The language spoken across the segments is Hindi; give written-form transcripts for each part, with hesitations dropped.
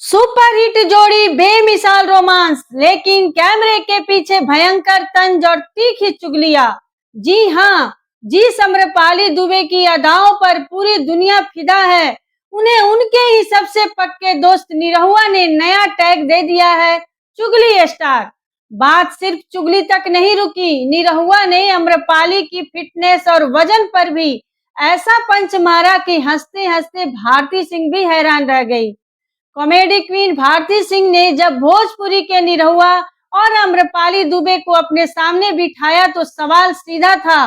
सुपरहिट जोड़ी, बेमिसाल रोमांस, लेकिन कैमरे के पीछे भयंकर तंज और तीखी चुगलियां। जी हाँ, जिस आम्रपाली दुबे की अदाओं पर पूरी दुनिया फिदा है, उन्हें उनके ही सबसे पक्के दोस्त निरहुआ ने नया टैग दे दिया है, चुगली स्टार। बात सिर्फ चुगली तक नहीं रुकी, निरहुआ ने आम्रपाली की फिटनेस और वजन पर भी ऐसा पंच मारा कि हंसते हंसते भारती सिंह भी हैरान रह गई। कॉमेडी क्वीन भारती सिंह ने जब भोजपुरी के निरहुआ और आम्रपाली दुबे को अपने सामने बिठाया तो सवाल सीधा था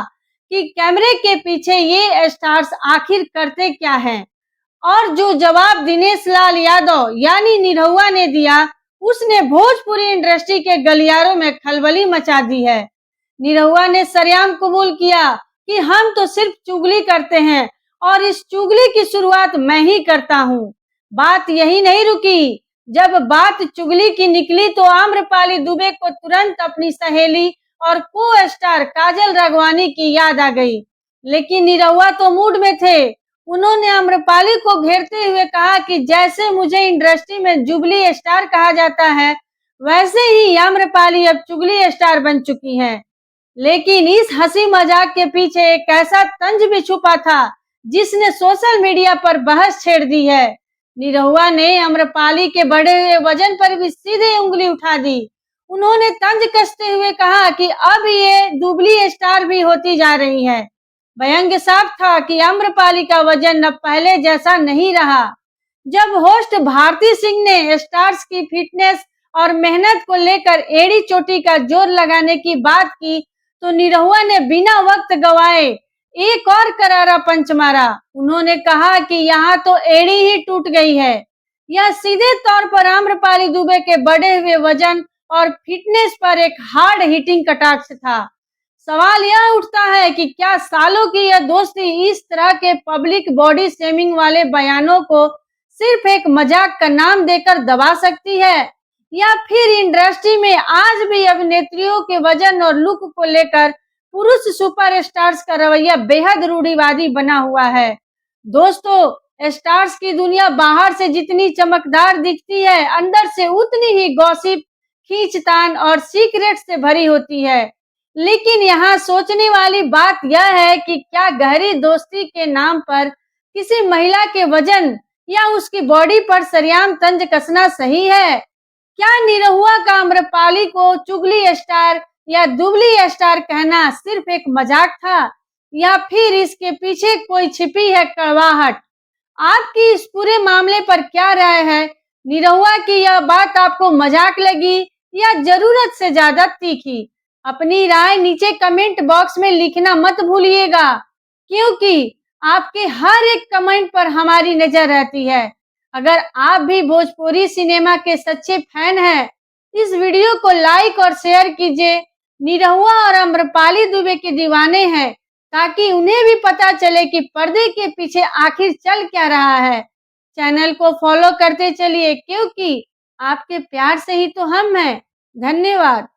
कि कैमरे के पीछे ये स्टार्स आखिर करते क्या हैं। और जो जवाब दिनेश लाल यादव यानी निरहुआ ने दिया, उसने भोजपुरी इंडस्ट्री के गलियारों में खलबली मचा दी है। निरहुआ ने सरेआम कबूल किया कि हम तो सिर्फ चुगली करते हैं और इस चुगली की शुरुआत मैं ही करता हूँ। बात यही नहीं रुकी, जब बात चुगली की निकली तो आम्रपाली दुबे को तुरंत अपनी सहेली और को स्टार काजल राघवानी की याद आ गई। लेकिन निरहुआ तो मूड में थे। उन्होंने आम्रपाली को घेरते हुए कहा कि जैसे मुझे इंडस्ट्री में जुबली स्टार कहा जाता है, वैसे ही आम्रपाली अब चुगली स्टार बन चुकी हैं। लेकिन इस हंसी मजाक के पीछे एक ऐसा तंज भी छुपा था, जिसने सोशल मीडिया पर बहस छेड़ दी है। निरहुआ ने आम्रपाली के बढ़े हुए वजन पर भी सीधे उंगली उठा दी। उन्होंने तंज कसते हुए कहा कि अब ये दुबली स्टार भी होती जा रही है। व्यंग्य साफ था कि आम्रपाली का वजन अब पहले जैसा नहीं रहा। जब होस्ट भारती सिंह ने स्टार्स की फिटनेस और मेहनत को लेकर एड़ी चोटी का जोर लगाने की बात की, तो निरहुआ ने बिना वक्त गवाए एक और करारा पंच मारा। उन्होंने कहा कि यहाँ तो एड़ी ही टूट गई है। यह सीधे तौर पर आम्रपाली दुबे के बढ़े हुए वजन और फिटनेस पर एक हार्ड हिटिंग कटाक्ष था। सवाल यह उठता है कि क्या सालों की यह दोस्ती इस तरह के पब्लिक बॉडी शेमिंग वाले बयानों को सिर्फ एक मजाक का नाम देकर दबा सकती है, या फिर इंडस्ट्री में आज भी अभिनेत्रियों के वजन और लुक को लेकर पुरुष सुपरस्टार्स का रवैया बेहद रूढ़िवादी बना हुआ है। दोस्तों, स्टार्स की दुनिया बाहर से जितनी चमकदार दिखती है, अंदर से उतनी ही गॉसिप, खींचतान और सीक्रेट से भरी होती है। लेकिन यहाँ सोचने वाली बात यह है कि क्या गहरी दोस्ती के नाम पर किसी महिला के वजन या उसकी बॉडी पर सरेआम तंज कसना सही है? क्या निरहुआ का आम्रपाली को चुगली स्टार या दुबली स्टार कहना सिर्फ एक मजाक था, या फिर इसके पीछे कोई छिपी है कड़वाहट? आपकी इस पूरे मामले पर क्या राय है? निरहुआ की यह बात आपको मजाक लगी या जरूरत से ज्यादा तीखी? अपनी राय नीचे कमेंट बॉक्स में लिखना मत भूलिएगा, क्योंकि आपके हर एक कमेंट पर हमारी नजर रहती है। अगर आप भी भोजपुरी सिनेमा के सच्चे फैन हैं, इस वीडियो को लाइक और शेयर कीजिए। निरहुआ और आम्रपाली दुबे के दीवाने हैं, ताकि उन्हें भी पता चले कि पर्दे के पीछे आखिर चल क्या रहा है। चैनल को फॉलो करते चलिए, क्योंकि आपके प्यार से ही तो हम हैं। धन्यवाद।